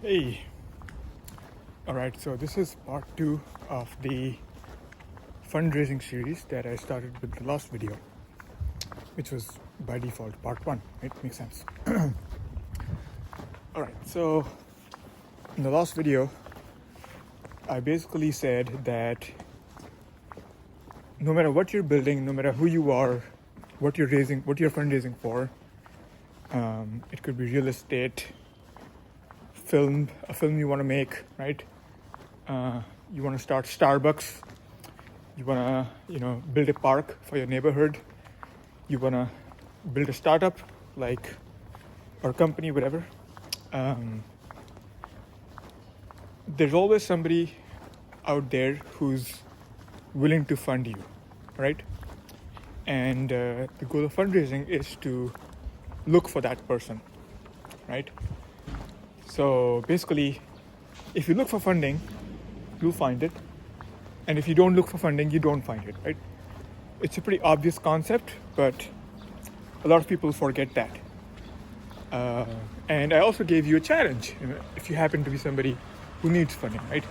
Hey, all right, so this is part two of the fundraising series that I started with the last video, which was by default part one, right? Makes sense. All right, so in the last video, I basically said that no matter what you're building, no matter who you are, what you're fundraising for, it could be real estate, a film you want to make, right? You want to start Starbucks, you want to build a park for your neighborhood, you want to build a startup or company, whatever. There's always somebody out there who's willing to fund you, right? And the goal of fundraising is to look for that person, right? So basically, if you look for funding, you'll find it. And if you don't look for funding, you don't find it, right? It's a pretty obvious concept, but a lot of people forget that. And I also gave you a challenge, if you happen to be somebody who needs funding, right?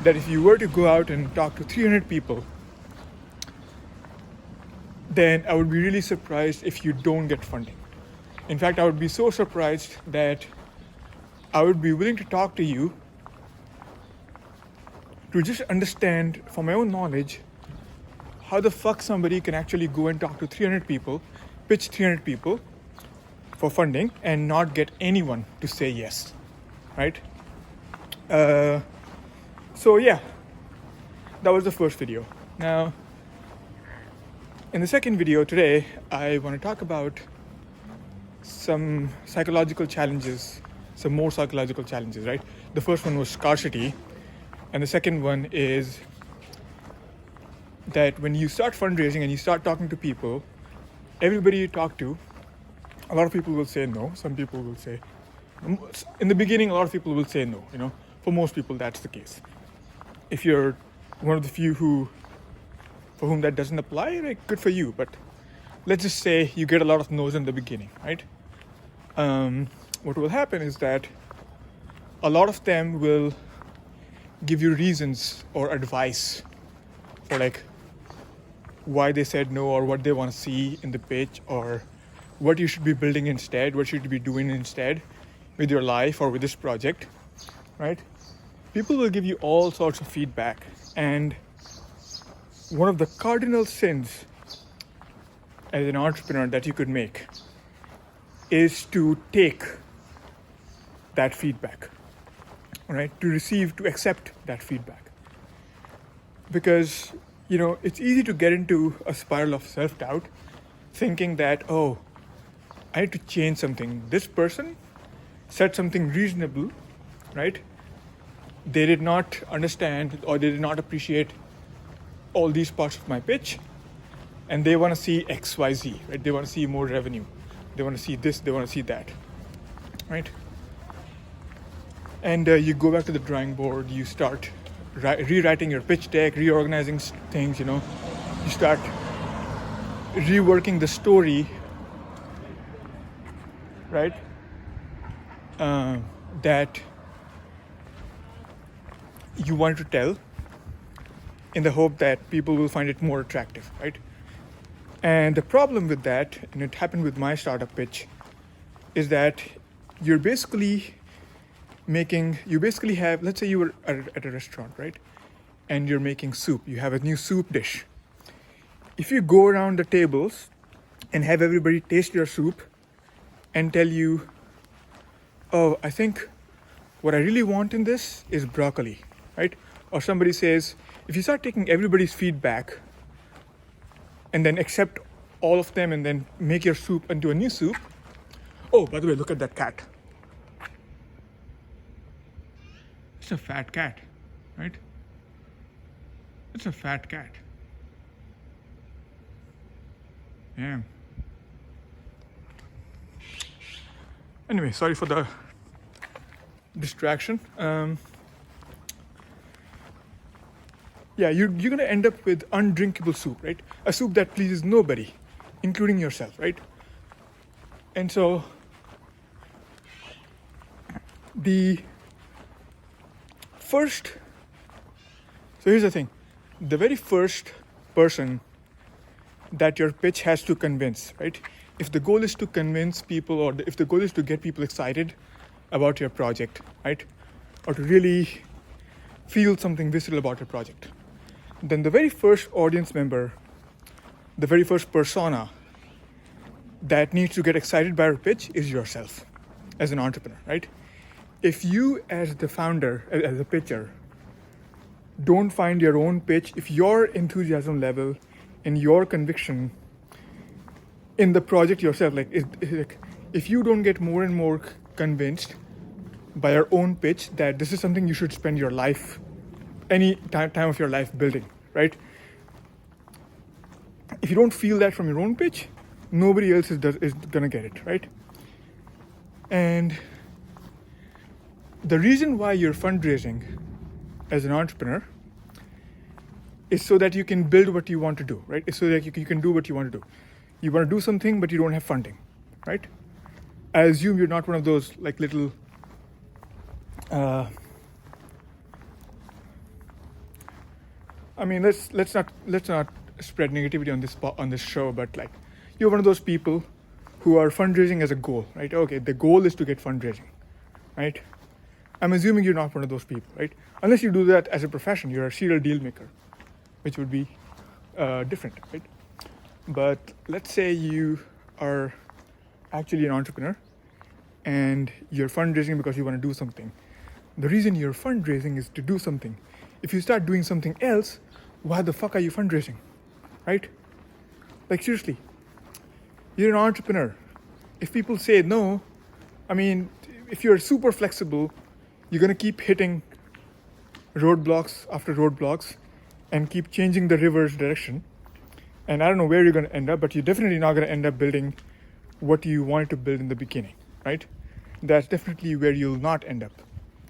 That if you were to go out and talk to 300 people, then I would be really surprised if you don't get funding. In fact, I would be so surprised that I would be willing to talk to you to just understand from my own knowledge how the fuck somebody can actually go and talk to 300 people, pitch 300 people for funding and not get anyone to say yes, right? So yeah, that was the first video. Now, in the second video today, I want to talk about some more psychological challenges, right? The first one was scarcity, and the second one is that when you start fundraising and you start talking to people, everybody you talk to, a lot of people will say no. Some people will say, in the beginning, a lot of people will say no. For most people, that's the case. If you're one of the few for whom that doesn't apply, like, good for you. But let's just say you get a lot of no's in the beginning, right? What will happen is that a lot of them will give you reasons or advice for why they said no, or what they want to see in the pitch, or what you should be building instead, what you should be doing instead with your life or with this project, right? People will give you all sorts of feedback, and one of the cardinal sins as an entrepreneur that you could make is to take that feedback, right? To accept that feedback. Because, it's easy to get into a spiral of self-doubt, thinking that, oh, I need to change something. This person said something reasonable, right? They did not understand, or they did not appreciate all these parts of my pitch, and they want to see X, Y, Z, right? They want to see more revenue. They want to see this, they want to see that, right? And you go back to the drawing board, you start rewriting your pitch deck, reorganizing things, you start reworking the story, right? That you want to tell, in the hope that people will find it more attractive, right? And the problem with that, and it happened with my startup pitch, is that you basically have, let's say you were at a restaurant, right? And you're making soup. You have a new soup dish. If you go around the tables and have everybody taste your soup and tell you, oh, I think what I really want in this is broccoli, right? Or somebody says, if you start taking everybody's feedback and then accept all of them and then make your soup into a new soup, oh, by the way, look at that cat. It's a fat cat, right? It's a fat cat. Yeah. Anyway, sorry for the distraction. You're going to end up with undrinkable soup, right? A soup that pleases nobody, including yourself, right? And so the here's the thing, the very first person that your pitch has to convince, right? If the goal is to convince people, or if the goal is to get people excited about your project, right? Or to really feel something visceral about your project, then the very first audience member, the very first persona that needs to get excited by your pitch is yourself as an entrepreneur, right? If you, as the founder, as a pitcher, don't find your own pitch, if your enthusiasm level and your conviction in the project yourself, like if you don't get more and more convinced by your own pitch that this is something you should spend your life, any time of your life building, right? If you don't feel that from your own pitch, nobody else is gonna get it, right? And the reason why you're fundraising as an entrepreneur is so that you can build what you want to do, right? It's so that you can do what you want to do. You want to do something, but you don't have funding, right? I assume you're not one of those like little I mean, let's not spread negativity on this show, but like you're one of those people who are fundraising as a goal, right? Okay, the goal is to get fundraising, right? I'm assuming you're not one of those people, right? Unless you do that as a profession, you're a serial deal maker, which would be different, right? But let's say you are actually an entrepreneur and you're fundraising because you want to do something. The reason you're fundraising is to do something. If you start doing something else, why the fuck are you fundraising, right? Like seriously, you're an entrepreneur. If people say no, I mean, if you're super flexible, you're gonna keep hitting roadblocks after roadblocks and keep changing the river's direction. And I don't know where you're gonna end up, but you're definitely not gonna end up building what you wanted to build in the beginning, right? That's definitely where you'll not end up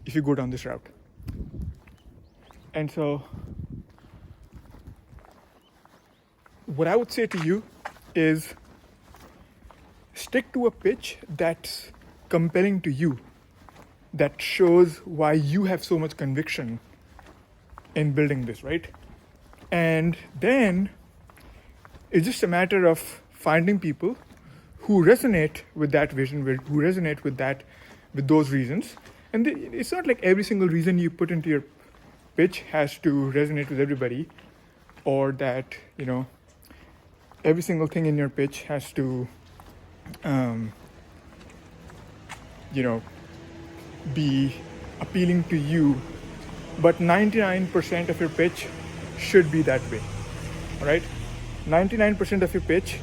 if you go down this route. And so what I would say to you is stick to a pitch that's compelling to you, that shows why you have so much conviction in building this, right? And then it's just a matter of finding people who resonate with that vision, who resonate with those reasons. And it's not like every single reason you put into your pitch has to resonate with everybody, or that, you know, every single thing in your pitch has to, you know, be appealing to you. But 99% of your pitch should be that way, all right? 99% of your pitch,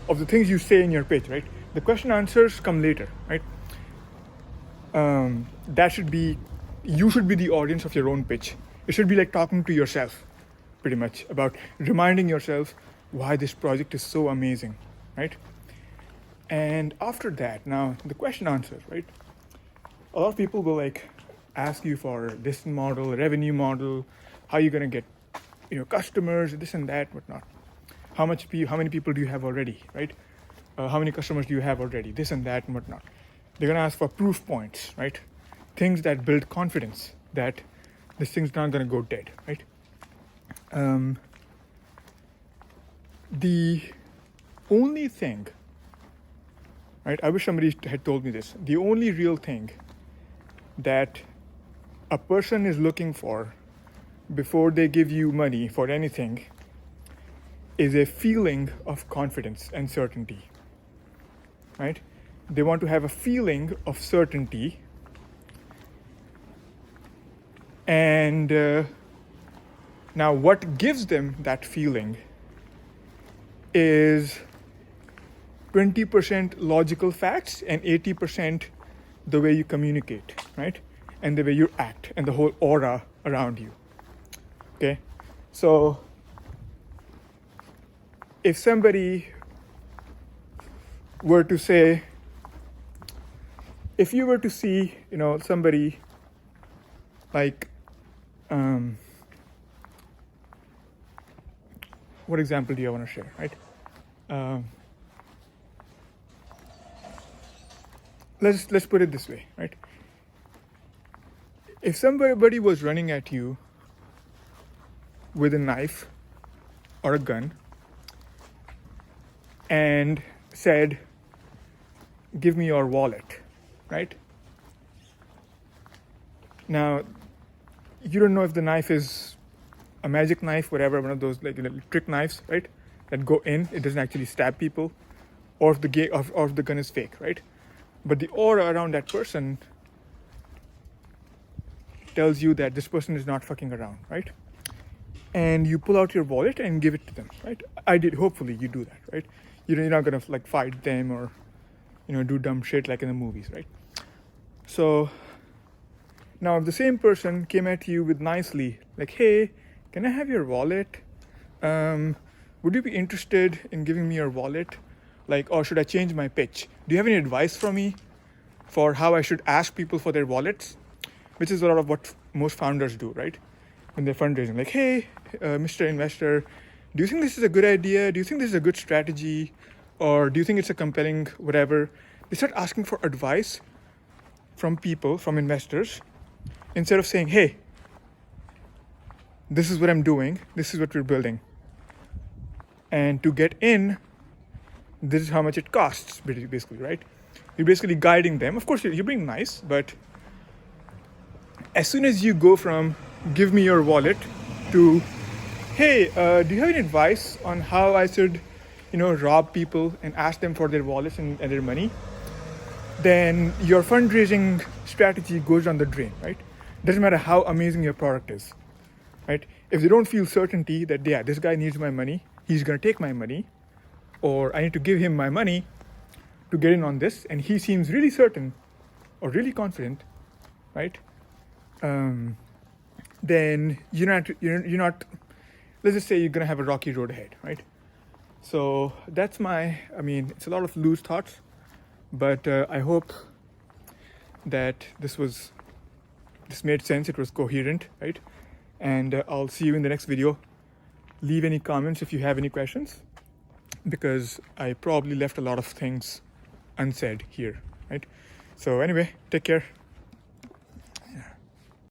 of the things you say in your pitch, right? The question answers come later, right? You should be the audience of your own pitch. It should be like talking to yourself, pretty much, about reminding yourself why this project is so amazing, right? And after that, now the question answers, right? A lot of people will like ask you for this model, revenue model, how you're gonna get, you know, customers, this and that, whatnot. How many people do you have already, right? How many customers do you have already, this and that and whatnot. They're gonna ask for proof points, right? Things that build confidence that this thing's not gonna go dead, right? The only thing, right? I wish somebody had told me this. The only real thing that a person is looking for before they give you money for anything is a feeling of confidence and certainty, right? They want to have a feeling of certainty. And now what gives them that feeling is 20% logical facts and 80% the way you communicate, right? And the way you act and the whole aura around you, okay? So if somebody were to say, if you were to see, you know, somebody like, what example do you want to share, right? Let's put it this way, right? If somebody was running at you with a knife or a gun and said, give me your wallet, right? Now, you don't know if the knife is a magic knife, whatever, one of those like trick knives, right? That go in, it doesn't actually stab people, or if the gun is fake, right? But the aura around that person tells you that this person is not fucking around, right? And you pull out your wallet and give it to them, right? Hopefully you do that, right? You're not gonna like fight them or, do dumb shit like in the movies, right? So now if the same person came at you with nicely, like, hey, can I have your wallet? Would you be interested in giving me your wallet? Like, or should I change my pitch? Do you have any advice for me for how I should ask people for their wallets? Which is a lot of what most founders do, right? When they're fundraising, like, hey, Mr. Investor, do you think this is a good idea? Do you think this is a good strategy? Or do you think it's a compelling whatever? They start asking for advice from people, from investors, instead of saying, hey, this is what I'm doing, this is what we're building. And to get in, this is how much it costs, basically, right? You're basically guiding them. Of course, you're being nice, but as soon as you go from give me your wallet to, hey, do you have any advice on how I should, rob people and ask them for their wallets and their money, then your fundraising strategy goes down the drain, right? Doesn't matter how amazing your product is, right? If they don't feel certainty that, yeah, this guy needs my money, he's going to take my money, or I need to give him my money to get in on this, and he seems really certain or really confident, right? Then you're not. Let's just say you're gonna have a rocky road ahead, right? So that's it's a lot of loose thoughts, but I hope that this made sense. It was coherent, right? And I'll see you in the next video. Leave any comments if you have any questions, because I probably left a lot of things unsaid here, right? So anyway, take care.